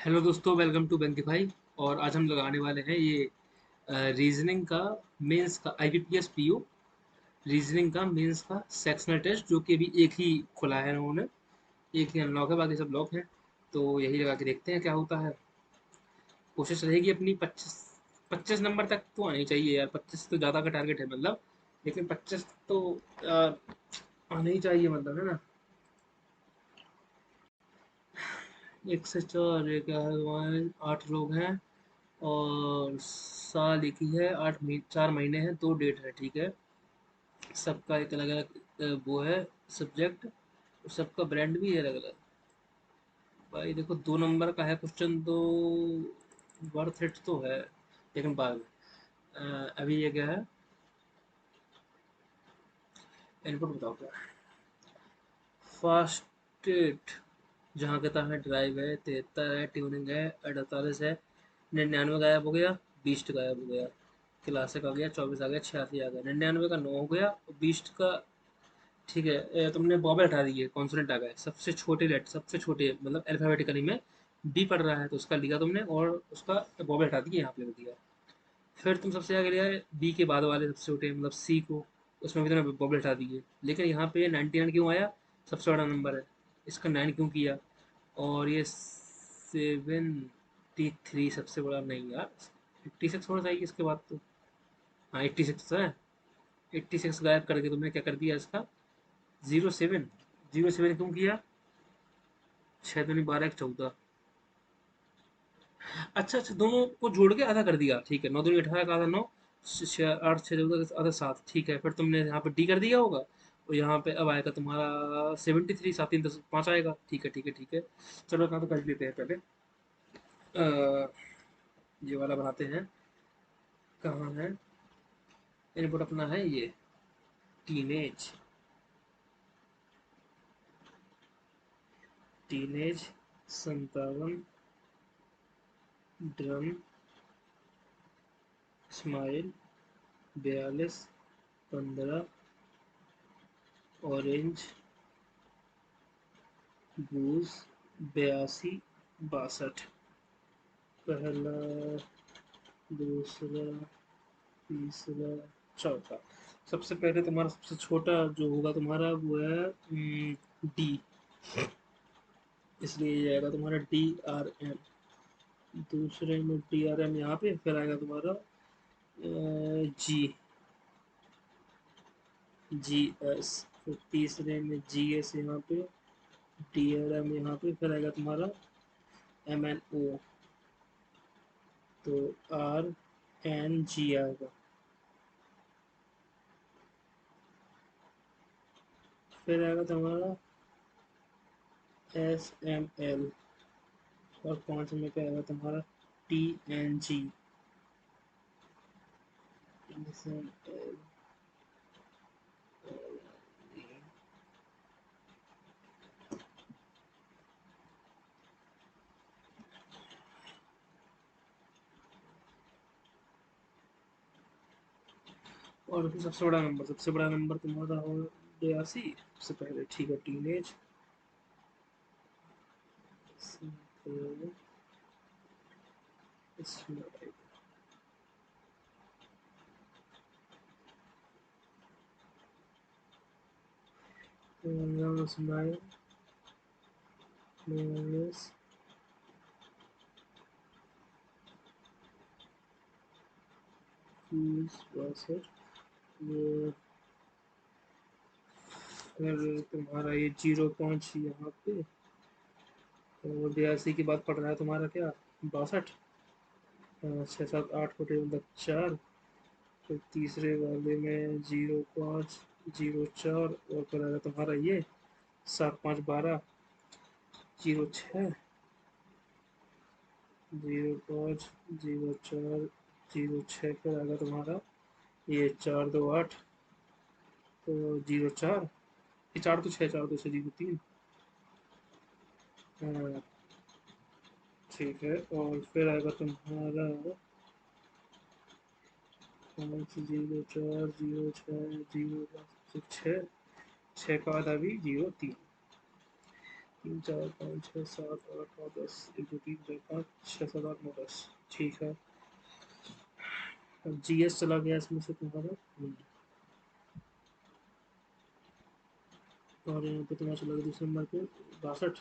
Hello दोस्तों, welcome to बैंकी भाई। और आज हम लगाने वाले हैं ये रीजनिंग का मेंस का आईबीपीएस पीओ रीजनिंग का मेंस का सेक्शनल टेस्ट, जो कि अभी एक ही खुला है उन्होंने। एक ही अनलॉक है, बाकी सब लॉक है। तो यही लगा के देखते हैं क्या होता है। कोशिश रहेगी अपनी 25 नंबर तक तो आनी चाहिए यार। 25 तो ज़्यादा का टारगेट है मतलब, लेकिन 25 तो आना ही चाहिए मतलब, है ना। एक से चार एक है, हमारे 8 लोग हैं। और साल एक ही है, 8 महीने 4 महीने हैं, 2 डेट है, ठीक है। सबका एक अलग अलग वो है सब्जेक्ट, और सबका ब्रांड भी है अलग अलग। भाई देखो, 2 नंबर का है क्वेश्चन तो वर्थ इट तो है, लेकिन बाद में अभी ये क्या है, इनपुट बताओ क्या है। फास्टेट, जहाँ कहता है ड्राइव है, 73 है, ट्यूनिंग है, 48 है, 99 गायब हो गया, 20 गायब हो गया, क्लासिक आ गया, 24 आ गया, 86 आ गया, 99 का 9 हो गया, और 20 का ठीक है। तुमने बॉबल हटा दी है, कॉन्सोनेंट आ गया, सबसे छोटे लेटर, सबसे छोटे मतलब अल्फाबेटिकली में बी पढ़ रहा है तो उसका लिया तुमने, और उसका बॉबल हटा दी, यहाँ पे लिख दिया। फिर तुम सबसे आगे लिया बी के बाद वाले सबसे छोटे मतलब सी को, उसमें भी तुमने बॉबल हटा दी है। लेकिन यहाँ पे 99 क्यों आया, सबसे बड़ा नंबर है, इसका 9 क्यों किया। और ये 73 सबसे बड़ा नहीं यार, 86 होना चाहिए इसके बाद तो। हाँ 86 है, 86 गायब करके तुमने क्या कर दिया इसका 07। 07 क्यों किया, 6 दूनी 12 1 14। अच्छा अच्छा, दोनों को जोड़ के आधा कर दिया, ठीक है। 9 दूनी 18 का आधा 9, 8 6 14 आधा 7, ठीक है। फिर तुमने यहाँ पे डी कर दिया होगा, और यहाँ पे अब आएगा तुम्हारा 73, 7 3 10 5 आएगा, ठीक है ठीक है ठीक है। चलो यहाँ तो कर लेते हैं पहले। ये वाला बनाते हैं, कहाँ है इनपुट अपना, है ये teenage. Teenage 57, drum, smile 42, 15, orange, booze 82, 62। पहला, दूसरा, तीसरा, चौथा। सबसे पहले तुम्हारा सबसे छोटा जो होगा तुम्हारा वो है डी, इसलिए ये आएगा तुम्हारा डी आर एम। दूसरे में डी आर एम यहाँ पे, फिर आएगा तुम्हारा जी, जी एस। फिर तीसरे में जी एस यहाँ पे, डी आर एम यहाँ पे, फिर आएगा तुम्हारा एम एन ओ, तो आर एन जी आएगा। फिर आएगा तुम्हारा एस एम एल, और 5 में पे आएगा तुम्हारा टी एन जी। और फिर सबसे बड़ा नंबर तुम्हारा हो 82 सबसे पहले, ठीक है। टीनेज, स्माइल, फिर तुम्हारा ये 05 यहाँ पे, और 82 के बाद पड़ रहा है तुम्हारा क्या, 62। 6 7 8 को टेबल तक 4, फिर तीसरे वाले में 05 04, और फिर आएगा तुम्हारा ये 7 5 12, 06 05 04 06, फिर आएगा तुम्हारा ये 4 2 8, तो 04, ये 4 तो 6, 4 2 6 03। ठीक है, और फिर आएगा तुम्हारा 5 0 4 0 6 0 6, 6 का आधा भी 03। तीन चार पाँच छः सात आठ नौ दस, एक दो तीन चार पाँच छः सात आठ नौ दस। ठीक है, अब जीएस चला गया इसमें से तुम्हारा। और यहाँ पे तुम्हारा चला गया दूसरे नंबर पे 62।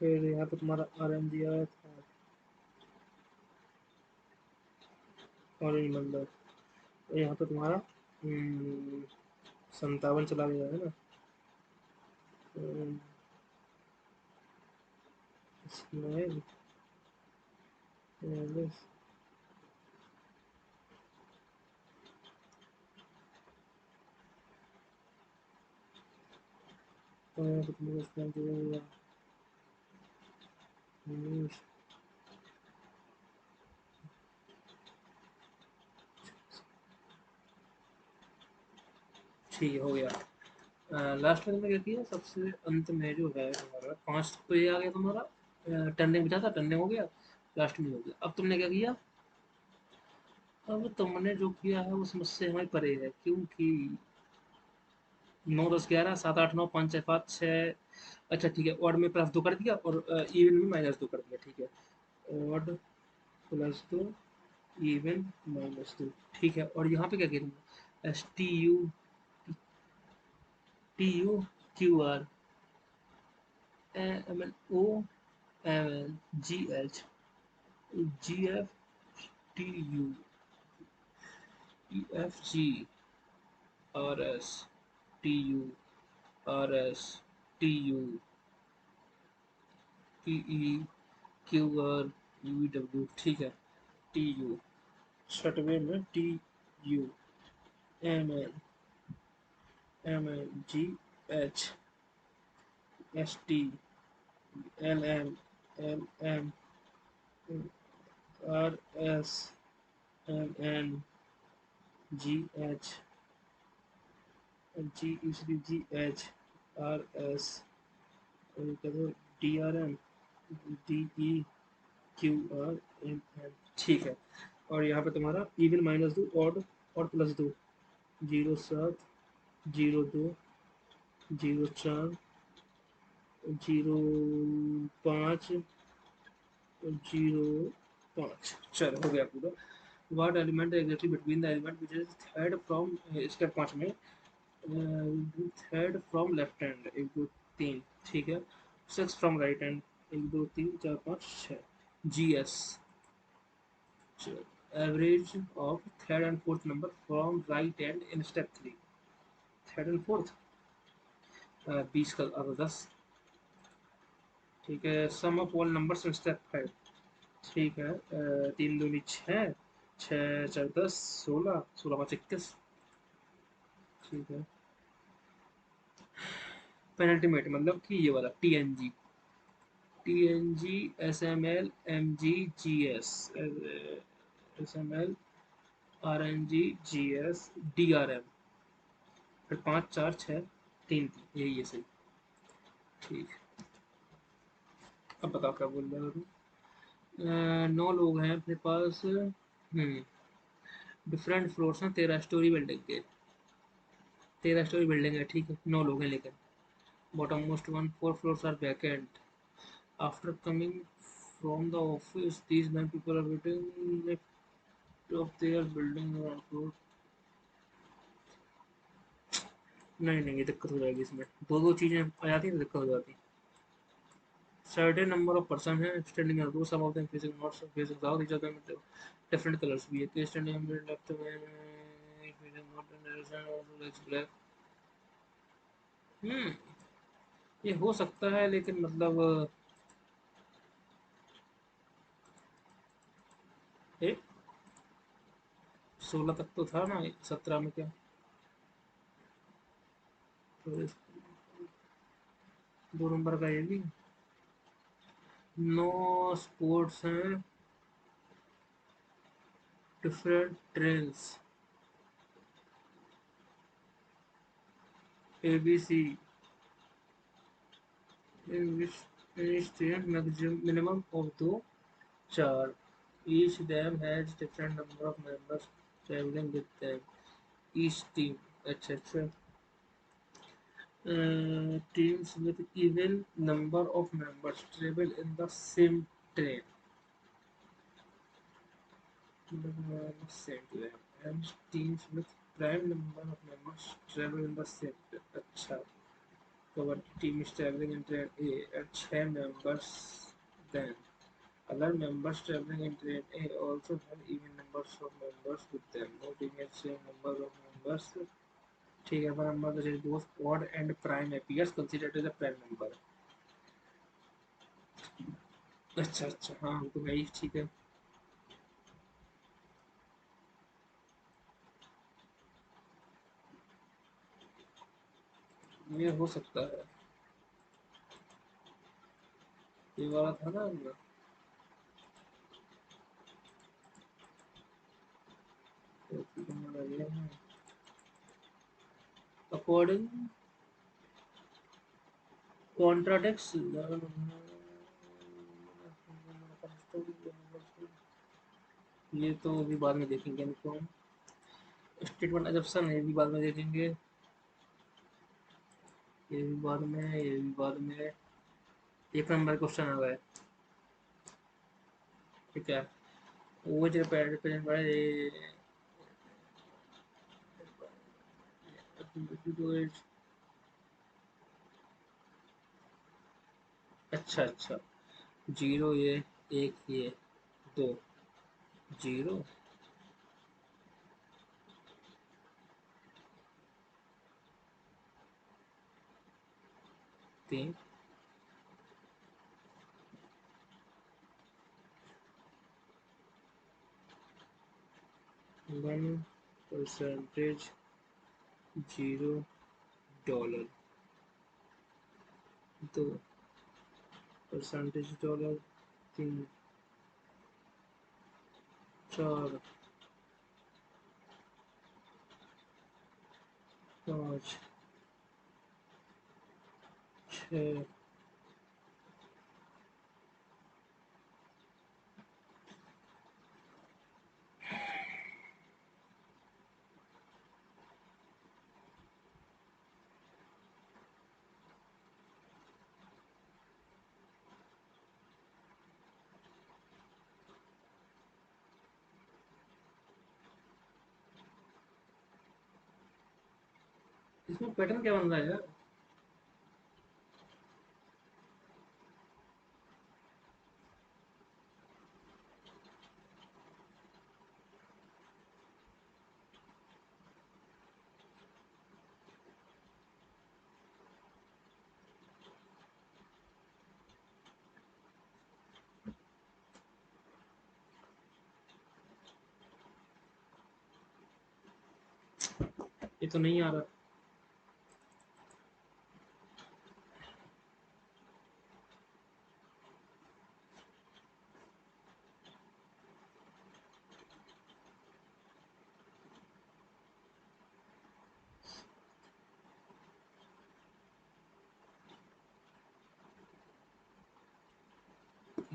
फिर यहाँ पे तुम्हारा आर दिया था, ऑरेंज मंडल। यहाँ पे तुम्हारा 57 चला गया है ना। अम, इसमें बस, यहाँ पे तुम्हारा इसमें जो होगा, हम्म, ठीक है, हो गया। लास्ट में तुमने क्या किया, सबसे अंत में जो है तुम्हारा 5 तो ये आ गया तुम्हारा। टर्निंग बचा था, टर्निंग हो गया, लास्ट में हो गया। अब तुमने क्या किया, अब तुमने जो किया है वो समझ से हमें परे है, क्योंकि 9 10 11 7 8 9 5 6 5 6। अच्छा ठीक है, ऑड में प्लस 2 कर दिया और इवन में माइनस 2 कर दिया। ठीक है, ऑड प्लस 2, इवन -2। ठीक है, और यहाँ पे क्या किया तुमने, S T U Q R M N O M N G H G F T U E F G R S T U R S T U P E Q R U W. ठीक है, T U, छठवें में T U M N G H S T L M L M R S M N G H G इसलिए G H R S D R M D E Q R M N. ठीक है, और यहाँ पे तुम्हारा even -2, odd और +2, 07 02 04 05 05। चलो, हो गया पूरा। What element exactly between the element which is third from, step 5 में थर्ड फ्रॉम लेफ्ट हैंड, 1 2 3। ठीक है, 6 फ्रॉम राइट हैंड, 1 2 3 4 5 6। जी yes, average of third and fourth number from right hand in step 3। Third and fourth 20 का अब 10। ठीक है, sum of all numbers in step 5। ठीक है, 3 दूनी 6, 6 4 10 16, 16 5 21। ठीक है, पेनल्टीमेट मतलब कि ये वाला T N G S M L M G G S, S M L R N G G S D R M. फिर 5 4 6 3 3, यही है सही। ठीक, अब बताओ क्या बोल रहे हो तुम। 9 लोग हैं अपने पास। डिफरेंट फ्लोर्स हैं, 13 स्टोरी बिल्डिंग के, 13 स्टोरी बिल्डिंग है। ठीक है, 9 लोग हैं, लेकिन bottom most one 4 floors are vacant. After coming from the office, these 9 people are waiting lift of their building or floor। नहीं नहीं, ये दिक्कत हो जाएगी इसमें, दो दो चीजें आ जाती हैं तो दिक्कत हो जाती है। सर्टेन नंबर ऑफ पर्सन है standing in row, some of them facing north, some facing south, each of them different colours भी है। के स्टैंडिंग इन लेफ्ट में facing north and right side also it's black. हम्म ये हो सकता है, लेकिन मतलब ए 16 तक तो था ना, 17 में क्या, तो 2 नंबर का ये भी। 9 स्पोर्ट्स हैं, different trains, ABC in which state maximum minimum of दो चार. Each them has different number of members traveling with them. Each team. अच्छा अच्छा. Teams with even number of members travel in the same train. Same train. And teams with prime number of members travel in the same train. अच्छा. Kabaddi team is traveling in train A and 6 members. Then other members traveling in train A also have even numbers of members with them. No team has same number of members. ठीक है, पर number that is both odd and prime appears considered as a prime number. अच्छा अच्छा, हाँ तो वही ठीक है. ये हो सकता है. ये वाला था ना अपना. अकॉर्डिंग कॉन्ट्राडिक्स. ये तो अभी बाद में देखेंगे इनको. स्टेटमेंट एजप्शन ये भी बाद में देखेंगे. ये भी बाद में, ये भी बाद में. एक नंबर क्वेश्चन आ गया. ठीक है. वो जो प्रेजेंट वाले. अच्छा अच्छा. जीरो ये, एक ये, दो. जीरो, तीन. One percentage zero dollar. दो परसेंटेज डॉलर. तीन. चार. पाँच. छः. इसमें पैटर्न क्या बन रहा है यार? ये तो नहीं आ रहा.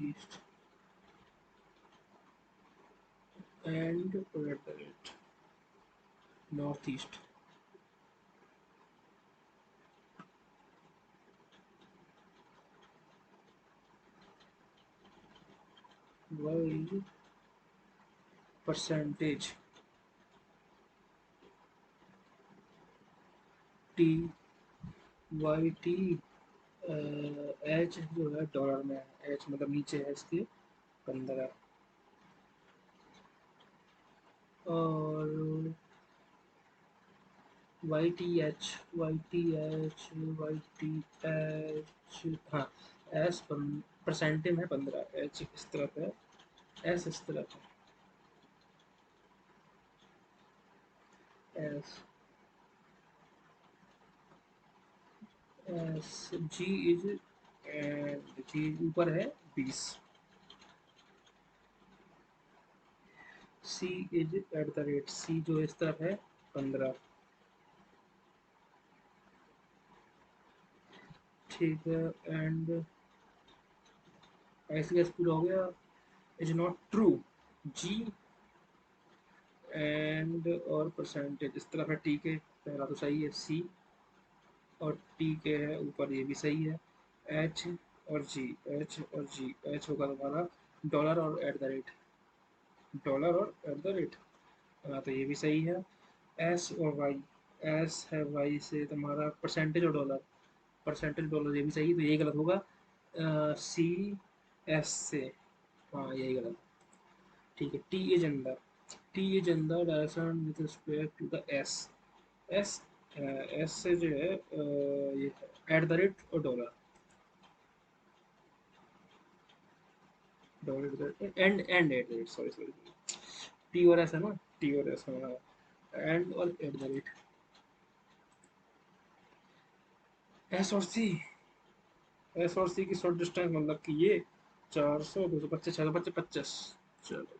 East end red. North east. Y percentage T. Y T. H जो है डॉलर में है. एच मतलब नीचे है इसके 15. और Y T H. Y T H. Y T H. हाँ. एस परसेंटेज है 15. एच इस तरफ है. एस इस तरफ है. S. S. G is. G ऊपर है 20. C is at the rate. C जो इस तरफ है 15. ठीक है। एंड ऐसे गैस पूरा हो गया। Is not true. G and और परसेंटेज इस तरफ है, टी के पहला तो सही है, सी और टी के है ऊपर, ये भी सही है। एच और जी, एच और जी, एच होगा तुम्हारा डॉलर और एट द रेट, डॉलर और एट द रेट, तो ये भी सही है। एस और वाई, एस है वाई से तुम्हारा परसेंटेज और डॉलर, परसेंटेज डॉलर, ये भी सही, तो ये गलत होगा। सी एस से, हाँ यही गलत। ठीक है, T agenda, T agenda direction with respect to the S, S S से जो है ये एट द रेट और dollar, dollar and and at the rate, sorry sorry, T और एस है ना, टी और एस, हाँ, एंड और एट द रेट। एस और सी, एस और सी की शॉर्ट डिस्टेंस मतलब कि ये 400, 225, 625, 50। चलो भाई,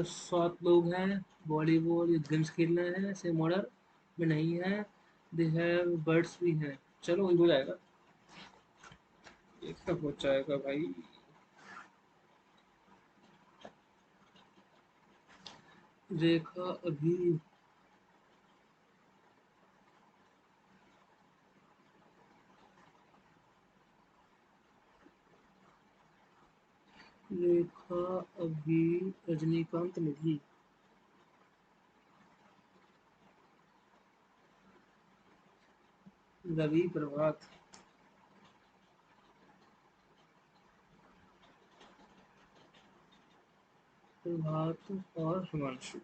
7 लोग हैं, वॉलीबॉल या गेम्स खेलना है, सेम ऑर्डर में नहीं है, दे हैव बर्ड्स भी हैं, चलो वही हो जाएगा, एक तक हो जाएगा भाई। रेखा अभी, रेखा अभी, रजनीकांत निधि, रवि प्रभात, प्रभात और हिमांशु।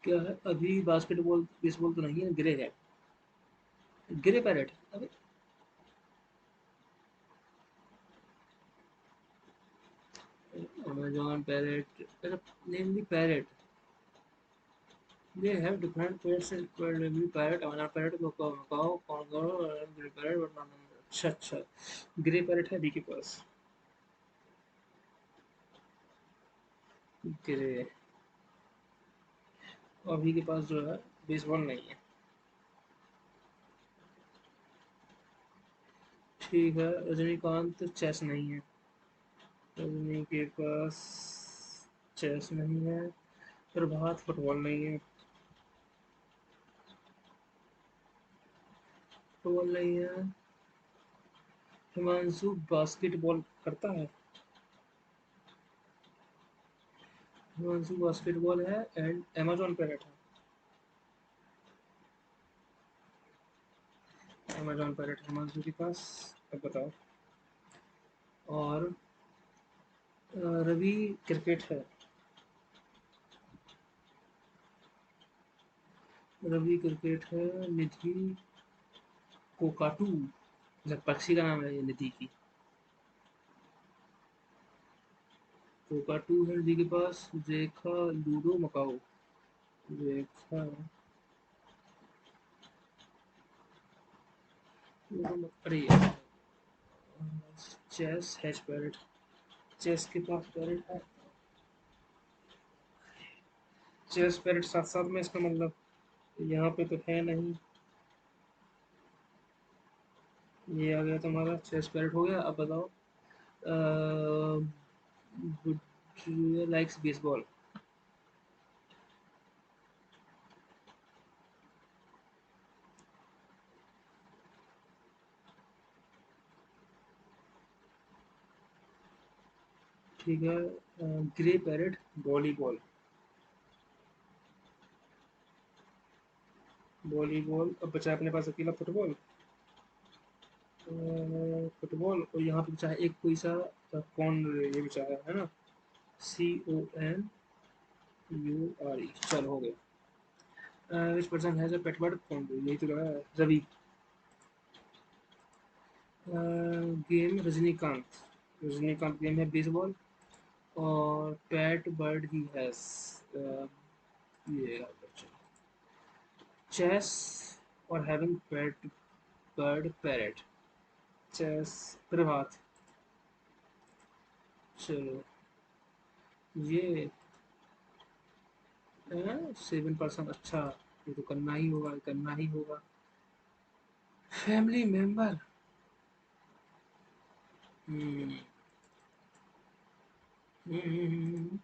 क्या है अभी, बास्केटबॉल बेसबॉल तो नहीं है, ग्रे है, ग्रे पैरेट, अरे Amazon parrot, name the parrot, they have different pairs called every parrot, Amazon parrot, macaw, congo, grey parrot, but none, अच्छा अच्छा, ग्रे पैरेट है अभी के पास, ग्रे, अभी के पास जो है बेसबॉल नहीं है। ठीक है, रजनीकांत चेस नहीं है, रजनी के पास चेस नहीं है, प्रभात फुटबॉल नहीं है, फुटबॉल नहीं है, हिमांशु बास्केटबॉल करता है, हिमांशु बास्केटबॉल है एंड अमेजोन पैरेट है, अमेजोन पैरेट हिमांशु के पास, अब बताओ। और रवि क्रिकेट है, रवि क्रिकेट है, निधि कोकाटू, जब पक्षी का नाम है ये निधि की, कोकाटू है निधि के पास, रेखा लूडो मकाओ, रेखा लूडो अरे यार, चेस हैश पैरेट, चेस के पास पैरेट है, चेस पैरेट साथ साथ में, इसका मतलब यहाँ पे तो है नहीं, ये आ गया तुम्हारा चेस पैरेट हो गया, अब बताओ। लाइक्स बेसबॉल, ठीक है, ग्रे पैरेट वॉलीबॉल, वॉलीबॉल, अब बचा अपने पास अकेला फुटबॉल, फुटबॉल, और यहाँ पे बचा है एक कोई सा कौन, ये बचा है ना, CONURE, चल हो गया। Which person has a pet bird, कौन, यही तो लगा है, रवि। गेम रजनीकांत, रजनीकांत गेम है बेसबॉल, और पेट बर्ड ही हैज, ये चेस और हैविंग पेट बर्ड, पैरेट, चेस, प्रभात। चलो ये 7%। अच्छा, ये तो करना ही होगा, करना ही होगा। Family member. हम्म हम्म हम्म,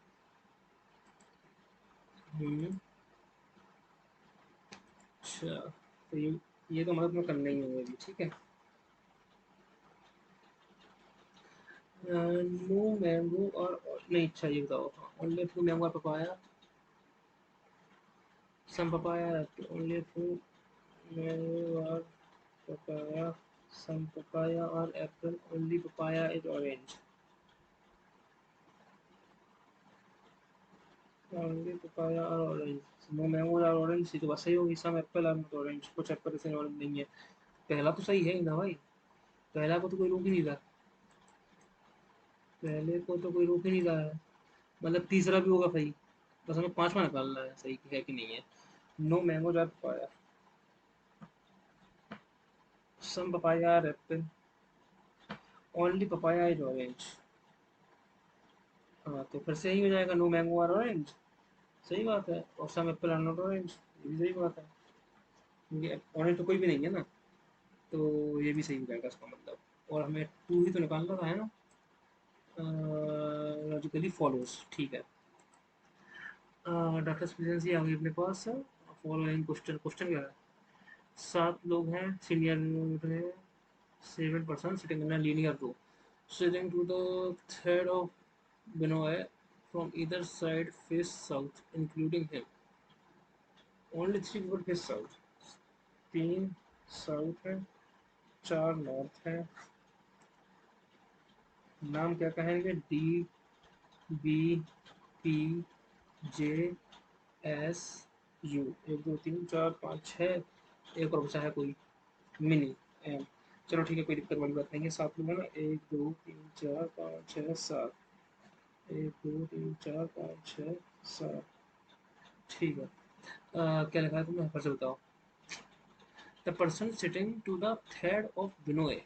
हम्म, अच्छा, तो ये तो मतलब मैं करना ही होगा अभी, ठीक है। नो मैंगो और नहीं, अच्छा ये बताओ, ओनली फ्रू मैंगो और पपाया, सम पपाया, ओनली फ्रू मैंगो और papaya, some papaya or apple, only papaya is orange, only papaya or orange, no mango or orange, ये तो बस सही होगी, some apple और not orange, कुछ एप्पल से ऑरेंज नहीं है। पहला तो सही है ना भाई, पहला को तो कोई रोक ही नहीं रहा, पहले को तो कोई रोक ही नहीं रहा है, मतलब तीसरा भी होगा सही, बस हमें पांचवा निकालना है सही है कि नहीं है। नो मैंगो और papaya, some papaya or apple, only papaya is orange। हाँ तो फिर से यही हो जाएगा, नो मैंगो और ऑरेंज, सही बात है, और सम एप्पल आर नॉट ऑरेंज, ये भी सही बात है, क्योंकि ऑरेंज तो कोई भी नहीं है ना, तो ये भी सही हो जाएगा इसका मतलब। और हमें टू ही तो निकालना था, है ना। लॉजिकली फॉलोज, ठीक है। डॉक्टर स्पेशेंसी आ गई अपने पास। फॉलोइंग क्वेश्चन, क्वेश्चन क्या है। 7 लोग हैं, सीनियर है, 7% sitting in linear row, sitting to the third of Binoy from either side face south including him, only 3 people face south. 3 south है, 4 नॉर्थ है, नाम क्या कहेंगे, D, B, P, J, S, U. 1 2 3 4 5 6, एक और बचा है कोई, मिनी, एम। चलो ठीक है, कोई दिक्कत वाली बात नहीं है, 7 लोग हैं ना, 1 2 3 4 5 6 7, 1 2 3 4 5 6 7, ठीक है। क्या लिखा है तुमने, फिर से बताओ। The person sitting to the third of Binoy.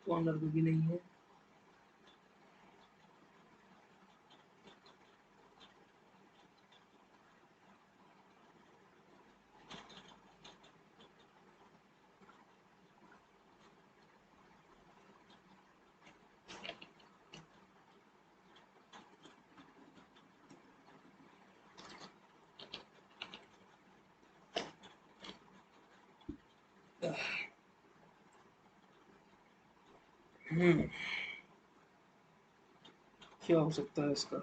Corner में भी नहीं है। हम्म, क्या हो सकता है इसका।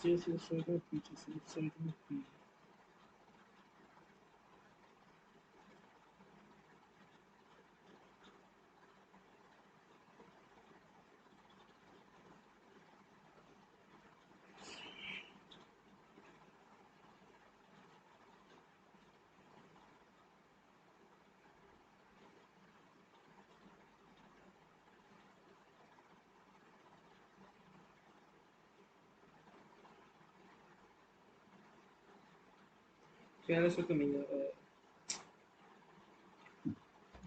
जैसे उस साइड में पीछे से इस साइड में पी। पहले से तो नहीं आ रहा है,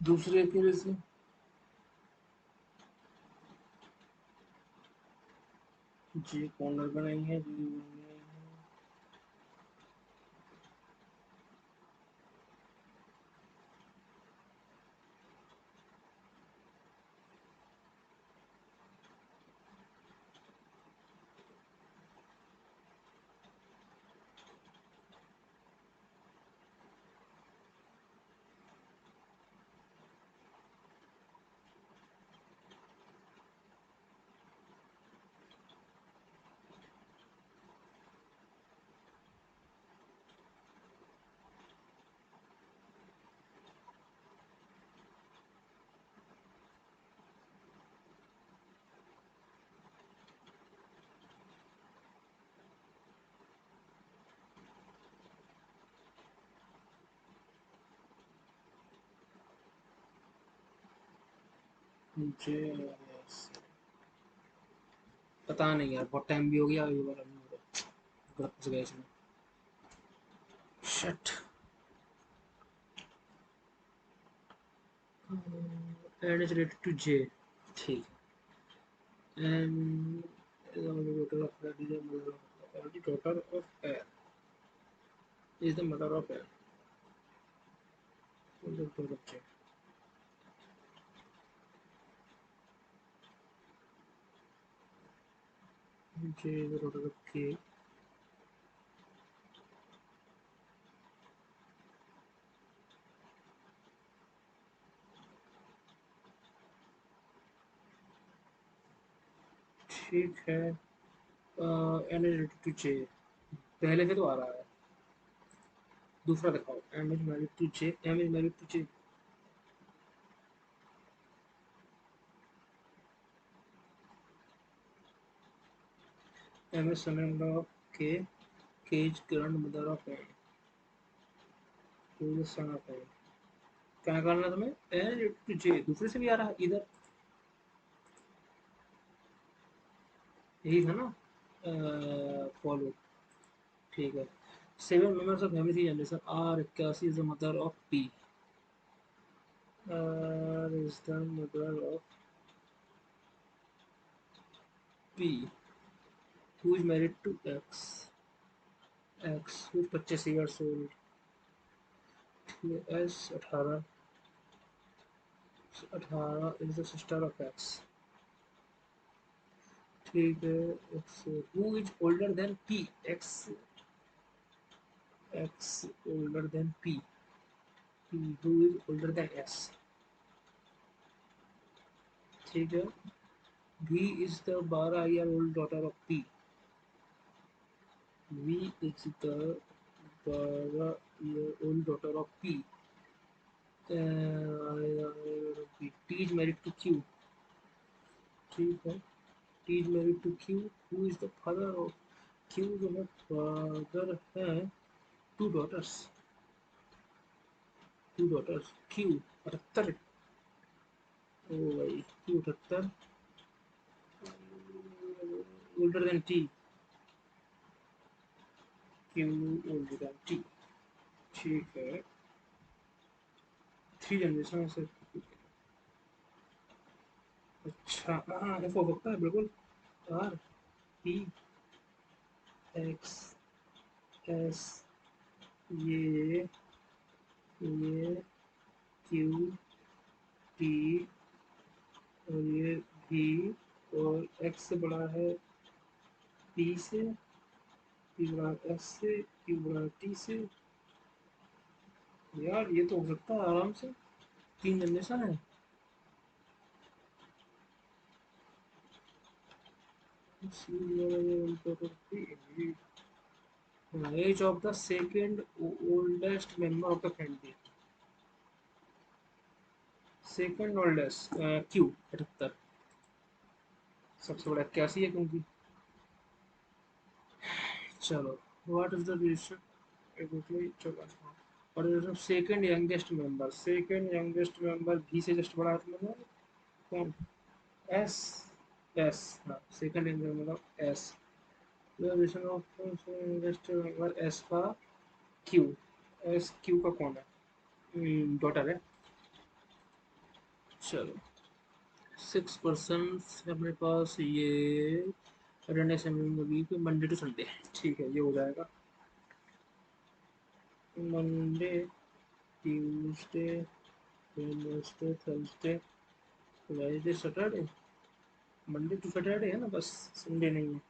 दूसरे के से। जी कॉर्नर बनाई है जी बनाई है। जी पता नहीं यार, बहुत टाइम भी हो गया, ये वाला नहीं हो रहा, गलत फंस गया इसमें। Shit. And is related to J. ठीक है। And daughter of that is a mother of the daughter of air is the mother of air। दो बच्चे। जे is the daughter of K। ठीक है। And is related to J, पहले से तो आ रहा है, दूसरा दिखाओ। M is married to J, M is married to J. M is son in law of K, K is grand mother of M, is son of M. क्या करना है तुम्हें? N is related to J, दूसरे से भी आ रहा है इधर, यही था ना फॉलो। ठीक है। Seven members of family generation are 81 is the mother of P, is the mother of P, who is married to X, X who is 25 years old, S 18, 18 is the sister of X। ठीक है। X who is older than P, X, X older than P, P who is older than S। ठीक है। V is the 12 year old daughter of P, V is the 12-year-old daughter of P। T is married to Q। ठीक है। T is married to Q, who is the father of Q, जो है father है two daughters, two daughters। Q 78, ओ भाई Q 78 older than T, Q older than T। ठीक है। Three generation से। अच्छा हाँ, ऐसा हो सकता है बिल्कुल। आर पी एक्स एस, ये क्यू टी, और ये भी, और एक्स से बड़ा है पी से, पी बड़ा एस से, पी बड़ा टी से। यार ये तो हो सकता है आराम से, तीन जनरेशन है। Age of the second oldest member of the family, second oldest Q 78, सबसे बड़ा 81 है क्योंकि। चलो, व्हाट इज द और second youngest member, second youngest member भी से जस्ट बड़ा है मतलब कौन? एस, एस, हाँ second youngest member S, relation of youngest member S का क्यू, एस क्यू का कौन है? डॉटर है। चलो 6% है अपने पास ये, attendance week Monday to Sunday, ठीक है ये हो जाएगा। Monday, Tuesday, Wednesday, Thursday, Friday, Saturday, Monday to Saturday है ना बस, संडे नहीं है।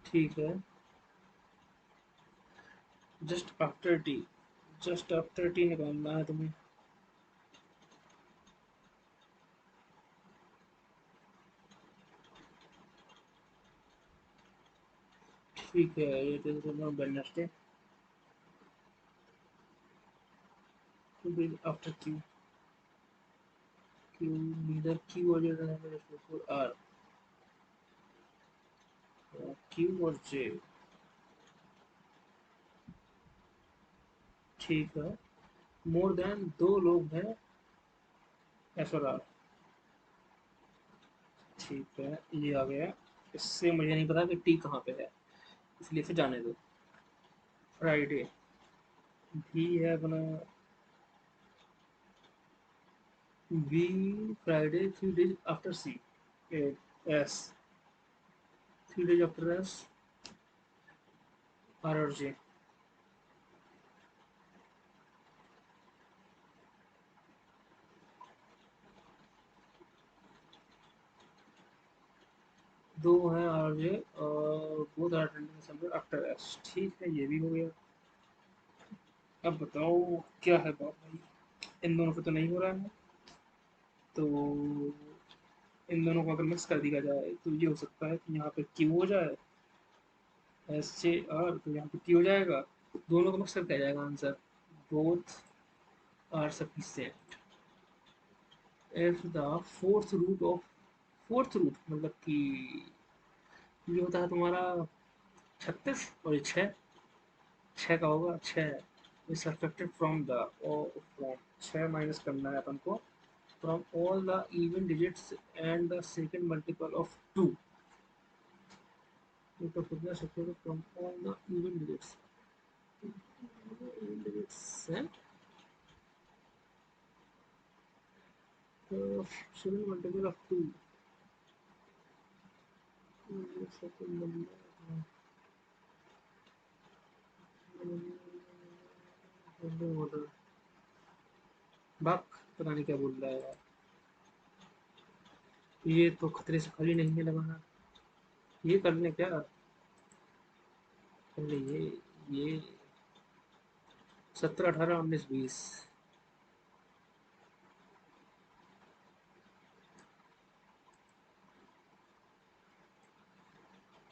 ठीक है, just after T, just after T निकालना है तुम्हें। ठीक है, ये तो Wednesday, after Q, Q neither Q और आर, क्यू और जे, ठीक है। मोर देन दो लोग हैं एस और आर, ठीक है ये आ गया। इससे मुझे नहीं पता कि टी कहाँ पे है, इसलिए फिर जाने दो। फ्राइडे भी है अपना, V, Friday 3 days after C, S 3 days after S, R और जे। दो हैं आर और जे, और both are attending somewhere after S, ठीक है ये भी हो गया। अब बताओ क्या है बात भाई, इन दोनों पे तो नहीं हो रहा है, तो इन दोनों को अगर मिक्स कर दिया जाए तो ये हो सकता है कि यहाँ पे क्यू हो जाए, एस जे आर, तो यहाँ पे क्यू हो जाएगा, दोनों को मिक्स करके आ जाएगा answer, both are sufficient if the fourth root of, fourth root मतलब कि ये होता है तुम्हारा 36 और ये 6, 6 का होगा 6 is subtracted from the, from 6 minus करना है अपन को from all the even digits and the second multiple of 2, तो कितना subtracted from all the even digits, even digits है 7 मल्टीपल ऑफ 2, सेकंड नंबर, बक पता नहीं क्या बोल रहा है यार, ये तो खतरे से खाली नहीं है लगाना, ये कर लें क्या, कर ले ये 17 18 19 20,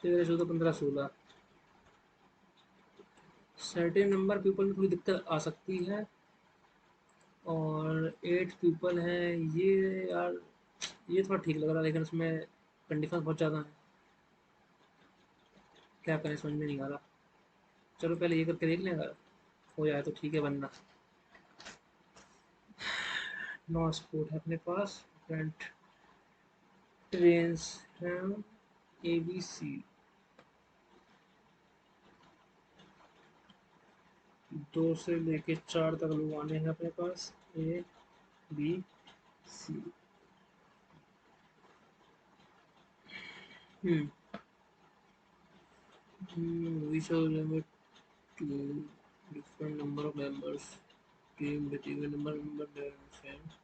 13 14 15 16, सर्टेन नंबर पीपल में थोड़ी दिक्कत आ सकती है, और 8 पीपल हैं ये, यार ये थोड़ा ठीक लग रहा है लेकिन उसमें कंडीशन बहुत ज़्यादा है, क्या करें समझ में नहीं आ रहा। चलो पहले ये करके देख लें, अगर हो जाए तो ठीक है, वरना नो स्पोर्ट है अपने पास, फ्रंट ट्रेन्स हैं ए बी सी, 2 से लेके 4 तक लोग आने हैं अपने पास, ए बी सी। हम्म, we shall limit to different number of members, team with even number of members and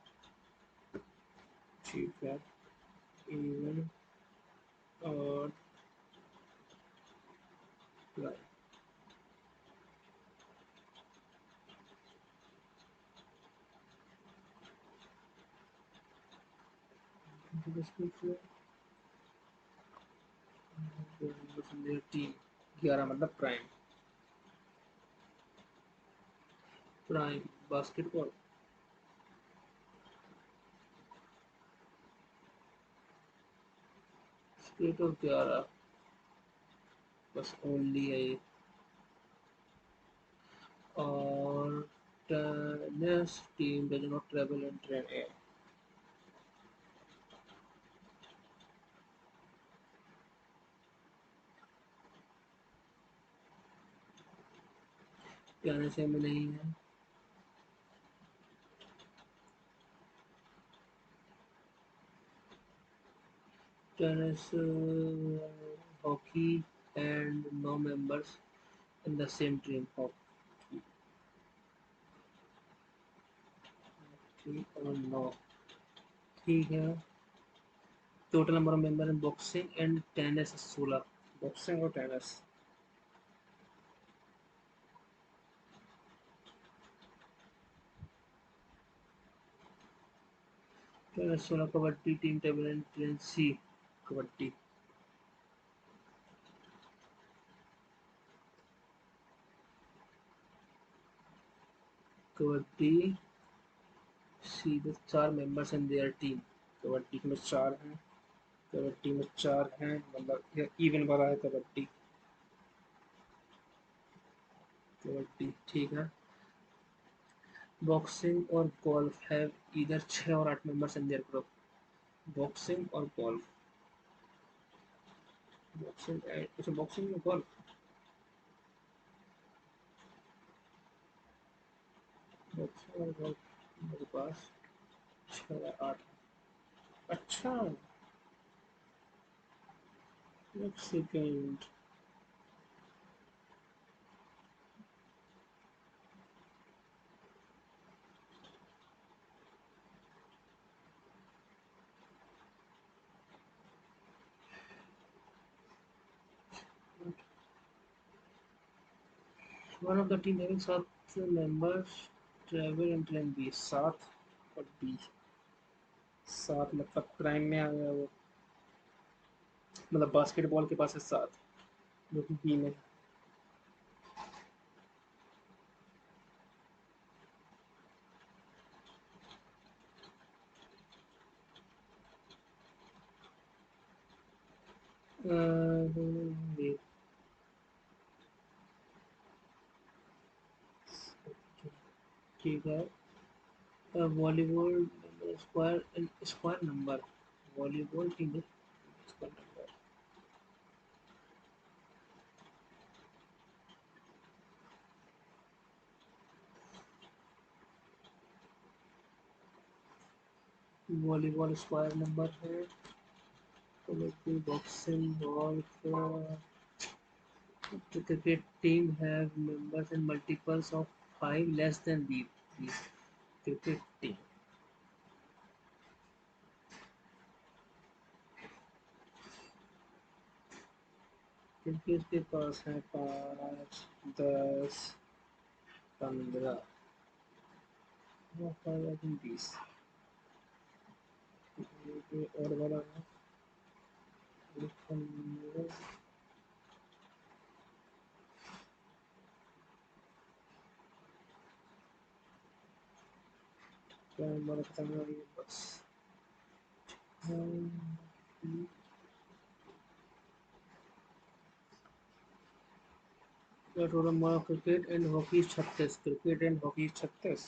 ठीक है, even और like टीम 11 मतलब prime. Prime basketball. State of 11 बस ओनली है ये। और tennis team does not travel and train air. Tennis में नहीं है। Tennis, hockey, and no members in the same team. Hockey और no। ठीक है। Total number of member in boxing and tennis 16। Boxing और tennis. Tennis 16। Kabaddi team table and train C. Kabaddi. Kabaddi C the 4 members in their team. Kabaddi में 4 हैं। कबड्डी में 4 हैं मतलब ये इवन वाला है कबड्डी। कबड्डी ठीक है। बॉक्सिंग और गोल्फ हैव इधर 6 और 8 members in their group. Boxing और गोल्फ। बॉक्सिंग अच्छा बॉक्सिंग में गोल्फ। बॉक्सिंग और गोल्फ मेरे पास 6 या 8 है। अच्छा एक second. One of the team having 7 members travel in train B. 7 और बी। 7 मतलब प्राइम में आ गया वो। मतलब बास्केटबॉल के पास है 7 जो कि बी में। ठीक है। Volleyball square square number. Volleyball team square number. Volleyball square number है। Kabaddi boxing golf. The cricket team have members in multiples of 5 less than these. Cricket team। Cricket के पास है 5 10 15 20। और बड़ा है। क्या नंबर बताना है बस। Total number of cricket and hockey 36। Cricket and hockey 36।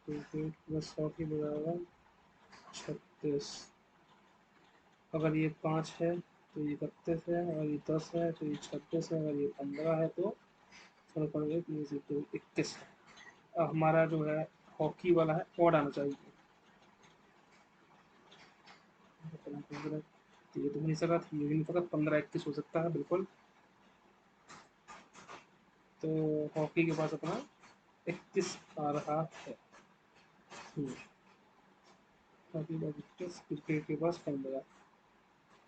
Cricket plus hockey बराबर 36। अगर ये 5 है तो ये 31 है। अगर ये 10 है तो ये 36 है। अगर ये 15 है तो 21 है। अब हमारा जो है हॉकी वाला है ऑड आना चाहिए। तो ये तो हो नहीं सका। ये भी नहीं पता 15 21 हो सकता है बिल्कुल। तो हॉकी के पास अपना 31 आ रहा है। हॉकी का 31। क्रिकेट के पास 15।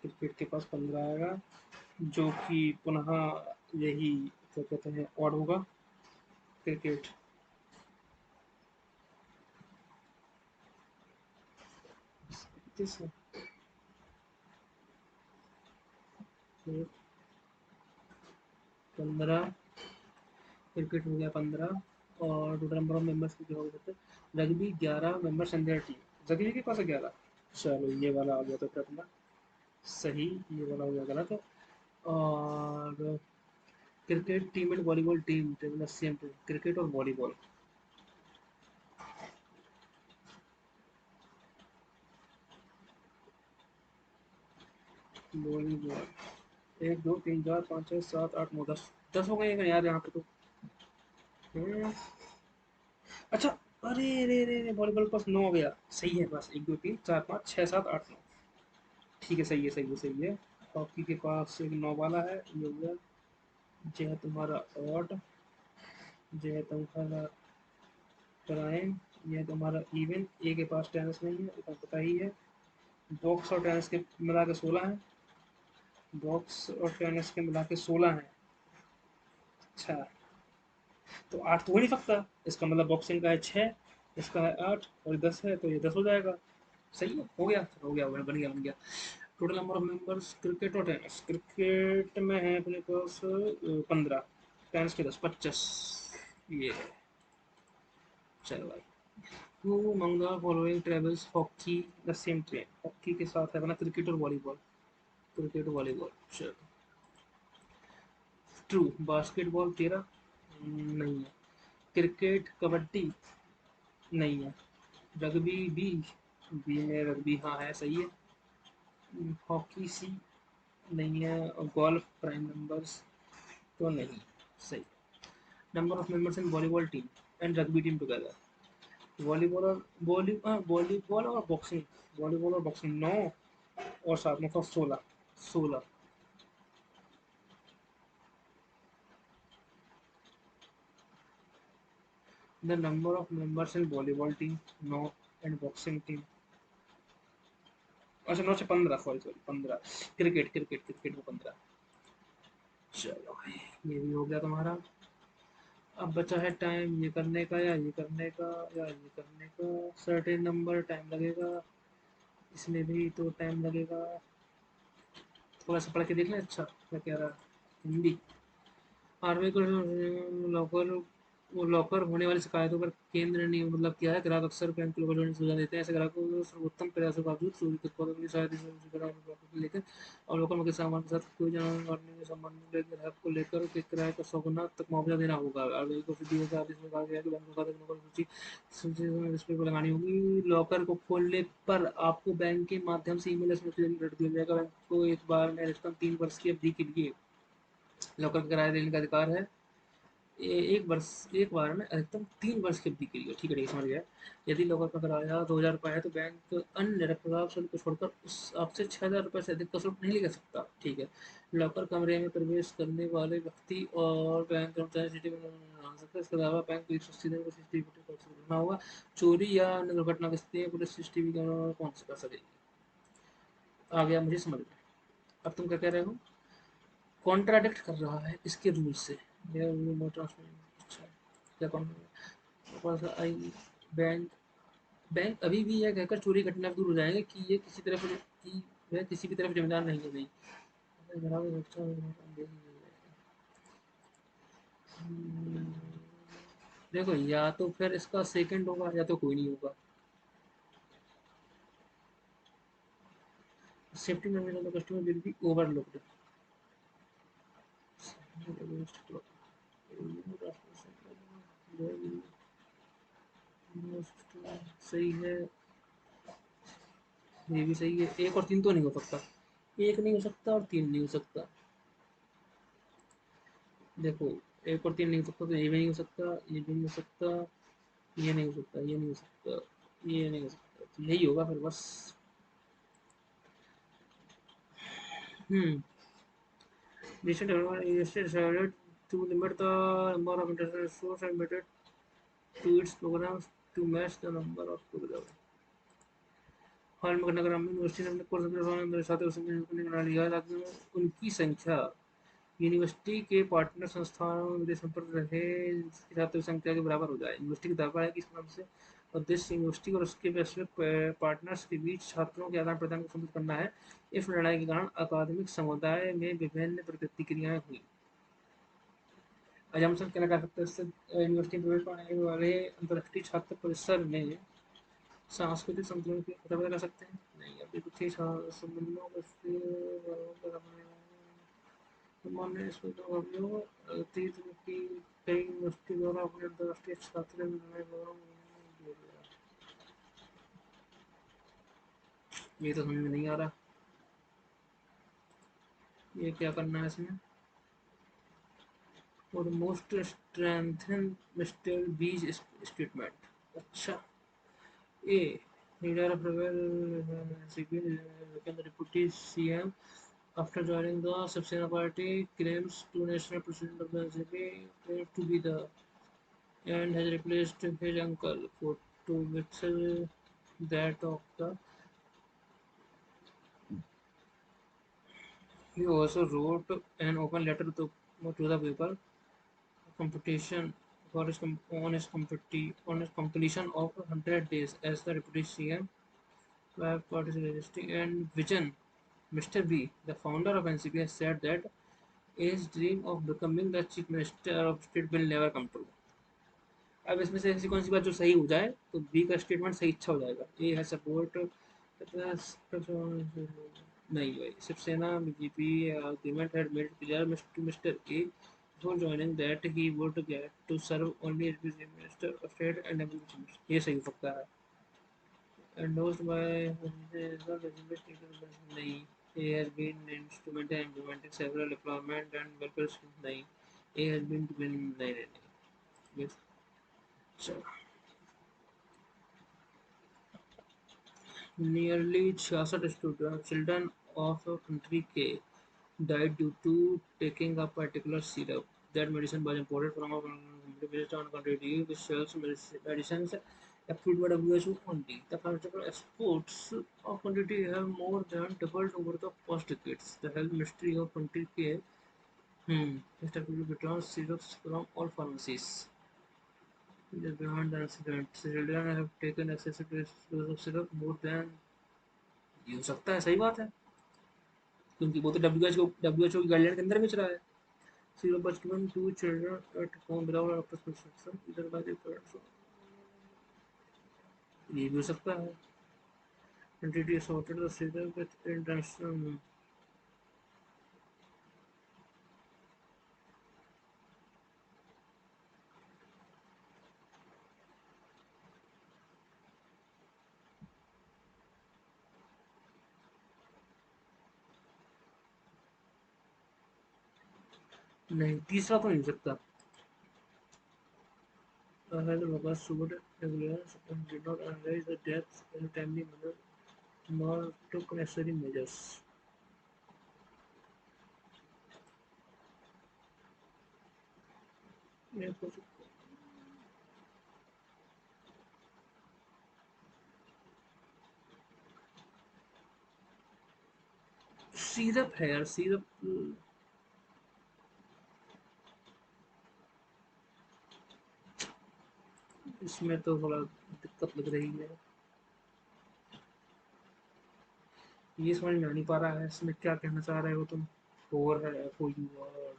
क्रिकेट के पास 15 आएगा जो कि पुनः यही क्या कहते हैं ऑड होगा। क्रिकेट 36 है, 15, क्रिकेट हो गया 15, और टोटल नंबर ऑफ मेंबर्स कितने हो गए थे? Rugby 11 members in their team, rugby के पास है 11। चलो ये वाला आ गया तो फिर अपना सही, ये वाला हो गया गलत। और cricket team and volleyball team, same team, cricket और वॉलीबॉल। वॉलीबॉल 1 2 3 4 5 6 7 8 9 10, 10 हो गए हैं यार यहाँ पे तो। हम्म, अच्छा, अरे अरे अरे अरे, वॉलीबॉल के पास 9 हो गया, सही है, बस 1 2 3 4 5 6 7 8 9, ठीक है, सही है सही है सही है। हॉकी के पास एक 9 वाला है, ये हो गया। ये है तुम्हारा ऑड, ये है तुम्हारा प्राइम, ये है तुम्हारा इवन। ए के पास टेनिस नहीं है, इतना पता ही है। बॉक्स और टेनिस के मिला के 16 है, बॉक्स और टेनिस के मिला के 16 है। अच्छा, तो 8 तो हो नहीं सकता, इसका मतलब बॉक्सिंग का है 6, इसका है 8 और 10 है, तो ये 10 हो जाएगा। सही है, हो गया हो गया, बन गया बन गया। Total number of members cricket और टेनिस, क्रिकेट में है अपने पास 15, टेनिस के 10, 25, ये है। चलो भाई, who among the following travels hockey the same train, hockey के साथ है अपना क्रिकेट और वॉलीबॉल, क्रिकेट वॉलीबॉल। चलो, ट्रू। बास्केटबॉल 13, नहीं है। क्रिकेट कबड्डी, नहीं है। रग्बी बी, बी में रग्बी हाँ है, सही है। हॉकी सी, नहीं है। और गोल्फ प्राइम नंबर्स, तो नहीं, सही। Number of members in volleyball team and rugby team together, volleyball और वॉलीबॉल और बॉक्सिंग, वॉलीबॉल और बॉक्सिंग 9 और 7 में तो 16, 16। The number of members in volleyball team 9 and boxing team, अच्छा 9 से 15, sorry sorry 15। Cricket cricket cricket में 15। चलो ये भी हो गया तुम्हारा। अब बचा है टाइम ये करने का या ये करने का या ये करने का, सर्टेन नंबर टाइम लगेगा, इसमें भी तो टाइम लगेगा। थोड़ा सा पढ़ के देख लें, अच्छा क्या कह रहा है। हिंदी, आर्मी को लॉकर, वो लॉकर होने वाली शिकायतों पर केंद्र ने मतलब किया है, ग्राहक अक्सर बैंक को लॉकर होने की सुविधा देते हैं, ऐसे ग्राहकों को सर्वोत्तम प्रयासों के बावजूद चोरी के उत्पादों के लिए शायद इस लेकिन और लोकल के सामान के साथ कोई जानवर के संबंध में ग्राहक को लेकर के किराए का 100 गुना तक मुआवजा देना होगा। आरबीआई को फिर 2020 में कहा गया कि बैंक खाते की सूची सूची में डिस्प्ले पर लगानी होगी। लॉकर को खोलने पर आपको बैंक के माध्यम से ईमेल एसएमएस रख दिया जाएगा। बैंक को एक बार में अधिकतम 3 वर्ष की अवधि के लिए लॉकर का किराया देने का अधिकार है। एक वर्ष, एक बार में अधिकतम 3 वर्ष की अवधि के लिए, ठीक है, समझ गया। यदि लॉकर का किराया 2000 रुपये है तो बैंक अन्य रखरखाव शुल्क को छोड़कर उस आपसे 6000 रुपये से अधिक का शुल्क नहीं ले सकता, ठीक है। लॉकर कमरे में प्रवेश करने वाले व्यक्ति और बैंक कर्मचारी सीसीटीवी बना सकते, इसके अलावा बैंक को 180 दिन का सीसीटीवी फुटेज रखना होगा। चोरी या अन्य दुर्घटना की स्थिति में पुलिस सीसीटीवी कैमरा कौन से कर सकेगी। आ गया मुझे समझ में। अब तुम क्या कह रहे हो, कॉन्ट्राडिक्ट कर रहा है इसके रूल से। अच्छा, क्या कौन, आई बैंक, बैंक अभी भी यह कहकर चोरी घटना दूर हो जाएंगे कि ये किसी तरफ की वह किसी भी तरफ जिम्मेदार नहीं है भाई। देखो, या तो फिर इसका सेकंड होगा या तो कोई नहीं होगा। Safety major customer will be overlooked, सही है, ये भी सही है। एक और तीन तो नहीं हो सकता, एक नहीं हो सकता और तीन नहीं हो सकता। देखो, एक और तीन नहीं हो सकता तो ये भी नहीं हो सकता, ये भी नहीं हो सकता, ये नहीं हो सकता, ये नहीं हो सकता, ये नहीं हो सकता, तो यही होगा फिर बस। हम्म, recent development decided to limit the number of international resources and made it to its programs to match the number of programs। हाल में घटना ग्रामीण यूनिवर्सिटी ने अपने कोर्स मेरे साथ करने बना लिया है ताकि उनकी संख्या यूनिवर्सिटी के पार्टनर संस्थानों में विदेश संपर्क रहे जिसकी छात्र संख्या के बराबर हो जाए। यूनिवर्सिटी का दावा है कि इस नाम से और दिस यूनिवर्सिटी और उसके वैश्विक पार्टनर्स के बीच छात्रों के आदान प्रदान को समृद्ध करना है। इस निर्णय के कारण अकादमिक समुदाय में विभिन्न प्रतिक्रियाएं हुई। आज हम सब क्या कर सकते हैं इससे यूनिवर्सिटी में प्रवेश पाने वाले अंतर्राष्ट्रीय छात्र परिसर में सांस्कृतिक संतुलन की खतरा कर सकते हैं। नहीं, अभी कुछ ही संबंधों को सामान्य स्कूलों अतीत की कई यूनिवर्सिटी द्वारा अपने अंतर्राष्ट्रीय छात्र ये तो समझ में नहीं आ रहा, ये क्या करना है इसमें। और मोस्ट स्ट्रेंथन मिस्टर बीज स्टेटमेंट। अच्छा, ए leader of rebel became the deputy CM after joining the Sabsena party, claims two national president of the NCP claims to be the and has replaced his uncle for to whistle that of the. He also wrote an open letter to the people competition for his on his completion of 100 days as the deputy CM by party registry and vision. Mr. B, the founder of NCP, has said that his dream of becoming the chief minister of state will never come true. अब इसमें से ऐसी कौन सी बात जो सही हो जाए तो बी का स्टेटमेंट सही अच्छा हो जाएगा। ए है सपोर्ट नहीं भाई, Shiv Sena BJP argument had made clear to mister A before joining that he would get to serve only as the minister of state and evolution. ये सही हो सकता है। Endorsed by नहीं, he has been instrumental in implementing several employment and welfare schemes नहीं, he has been नहीं yes. So, nearly 66 children of a country K died due to taking a particular syrup. That medicine was imported from a country based on country which sells medicines approved by WHO only. The pharmaceutical exports of country have more than doubled over the past decades. The health ministry of country K has started return syrups from all pharmacies. Just beyond the incident, children have taken excessive doses of syrup more than ये हो सकता है, सही बात है, क्योंकि वो तो WHO की गाइडलाइन के अंदर बेच रहा है। Syrup was given to children at home without a prescription, either by their parents or ये भी हो सकता है। Entity assaulted the syrup with intention. नहीं, तीसरा तो नहीं हो सकता। Ahead Lucas sued regulators and did not analyze the deaths in a timely manner nor took necessary measures. Syrup है यार, सिरप इसमें तो थोड़ा दिक्कत लग रही है, ये समझ में आ नहीं पा रहा है इसमें क्या कहना चाह रहे हो तुम। फोर है, फॉर यू और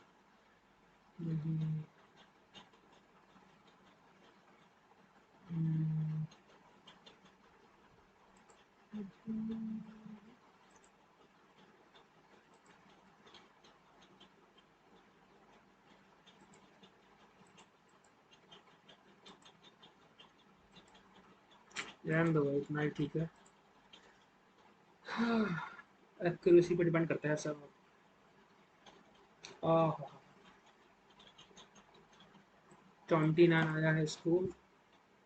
रहने दो भाई, इतना ही ठीक है। एक्यूरेसी पे डिपेंड करता है सब। आह, 29 आया है स्कोर,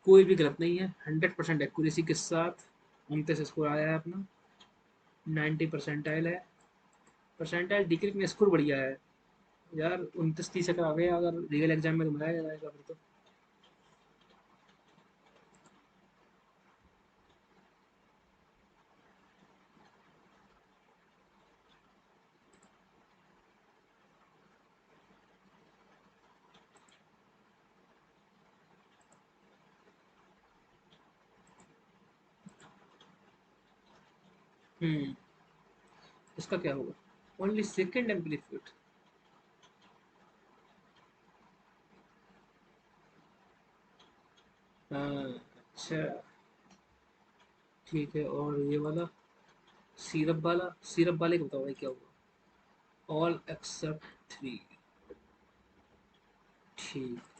कोई भी गलत नहीं है, 100% एक्यूरेसी के साथ 29 स्कोर आया है अपना, 90 परसेंटाइल है। परसेंटाइल डिग्री में स्कोर बढ़िया है यार, 29-30 का आ गया, अगर रियल एग्जाम में तो मजा जाएगा फिर तो। हम्म, इसका क्या होगा? Only second amplitude. हाँ, अच्छा, ठीक है। और ये वाला सिरप वाले को बताओ भाई क्या होगा? All except three. ठीक।